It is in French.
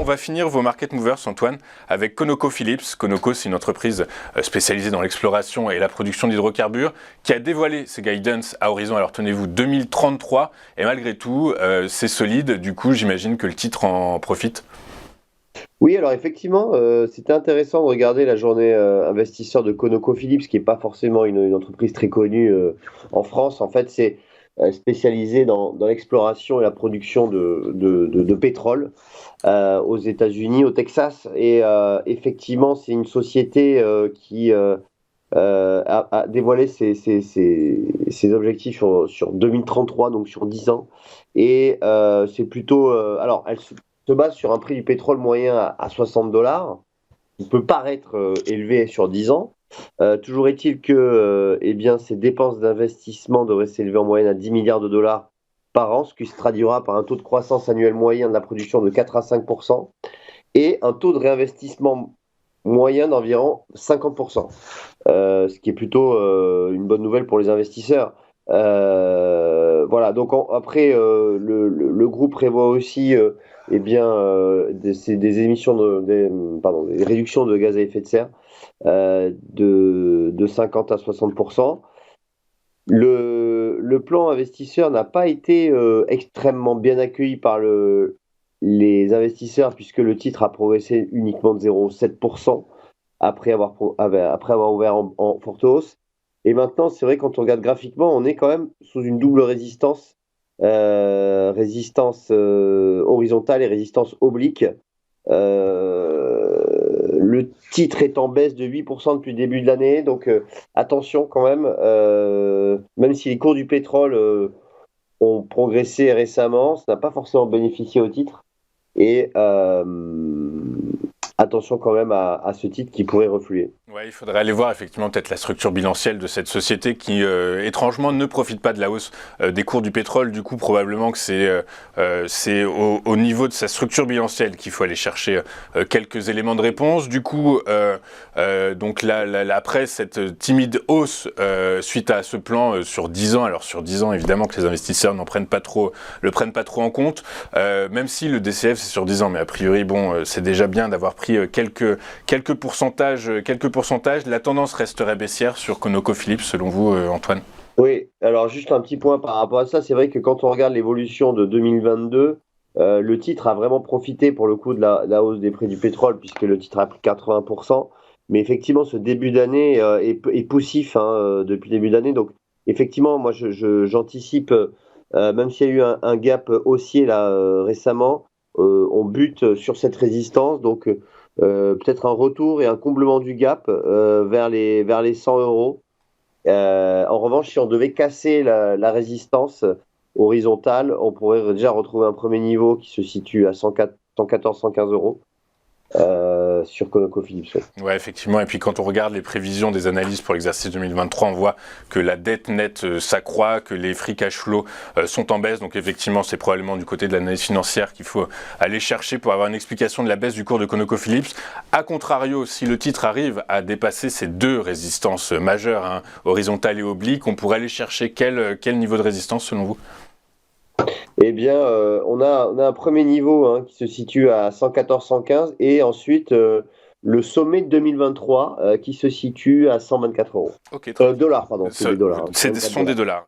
va finir vos market movers, Antoine, avec ConocoPhillips. Conoco, c'est une entreprise spécialisée dans l'exploration et la production d'hydrocarbures qui a dévoilé ses guidance à horizon, alors tenez-vous, 2033. Et malgré tout, c'est solide. Du coup, j'imagine que le titre en profite. Oui, alors effectivement, c'était intéressant de regarder la journée investisseur de ConocoPhillips, qui n'est pas forcément une entreprise très connue en France. En fait, c'est spécialisé dans l'exploration et la production de pétrole aux États-Unis, au Texas. Et effectivement, c'est une société qui a dévoilé ses objectifs sur 2033, donc sur 10 ans. Et c'est plutôt... alors, elle se base sur un prix du pétrole moyen à 60 $. Il peut paraître élevé sur 10 ans. Toujours est-il que eh bien, ces dépenses d'investissement devraient s'élever en moyenne à 10 milliards de dollars par an, ce qui se traduira par un taux de croissance annuel moyen de la production de 4 à 5% et un taux de réinvestissement moyen d'environ 50%, ce qui est plutôt une bonne nouvelle pour les investisseurs. Voilà, donc après, le groupe prévoit aussi des émissions des réductions de gaz à effet de serre de 50 à 60%. Le plan investisseur n'a pas été extrêmement bien accueilli par les investisseurs, puisque le titre a progressé uniquement de 0,7% après avoir ouvert en forte hausse. Et maintenant, c'est vrai, quand on regarde graphiquement, on est quand même sous une double résistance, résistance horizontale et résistance oblique. Le titre est en baisse de 8% depuis le début de l'année, donc attention quand même si les cours du pétrole ont progressé récemment, ça n'a pas forcément bénéficié au titre. Et attention quand même à ce titre qui pourrait refluer. Ouais, il faudrait aller voir effectivement peut-être la structure bilancielle de cette société qui étrangement ne profite pas de la hausse des cours du pétrole. Du coup, probablement que c'est au niveau de sa structure bilancielle qu'il faut aller chercher quelques éléments de réponse. Du coup, donc là, après cette timide hausse suite à ce plan sur 10 ans, alors sur 10 ans évidemment que les investisseurs le prennent pas trop en compte, même si le DCF c'est sur 10 ans, mais a priori bon, c'est déjà bien d'avoir pris quelques pourcentages. La tendance resterait baissière sur ConocoPhillips, selon vous, Antoine? Oui, alors juste un petit point par rapport à ça, c'est vrai que quand on regarde l'évolution de 2022, le titre a vraiment profité pour le coup de la hausse des prix du pétrole, puisque le titre a pris 80%. Mais effectivement, ce début d'année est poussif depuis le début d'année. Donc effectivement, moi j'anticipe, même s'il y a eu un gap haussier là récemment, on bute sur cette résistance. Donc peut-être un retour et un comblement du gap vers les 100 euros. En revanche, si on devait casser la résistance horizontale, on pourrait déjà retrouver un premier niveau qui se situe à 104, 114, 115 euros sur ConocoPhillips. Ouais, effectivement. Et puis quand on regarde les prévisions des analystes pour l'exercice 2023, on voit que la dette nette s'accroît, que les free cash flow sont en baisse. Donc effectivement, c'est probablement du côté de l'analyse financière qu'il faut aller chercher pour avoir une explication de la baisse du cours de ConocoPhillips. A contrario, si le titre arrive à dépasser ces deux résistances majeures, horizontale et oblique, on pourrait aller chercher quel niveau de résistance selon vous? Eh bien, on a un premier niveau qui se situe à 114-115 et ensuite le sommet de 2023 qui se situe à 124 euros. Ok, très bien. Dollars, pardon, c'est des dollars. Ce sont des dollars.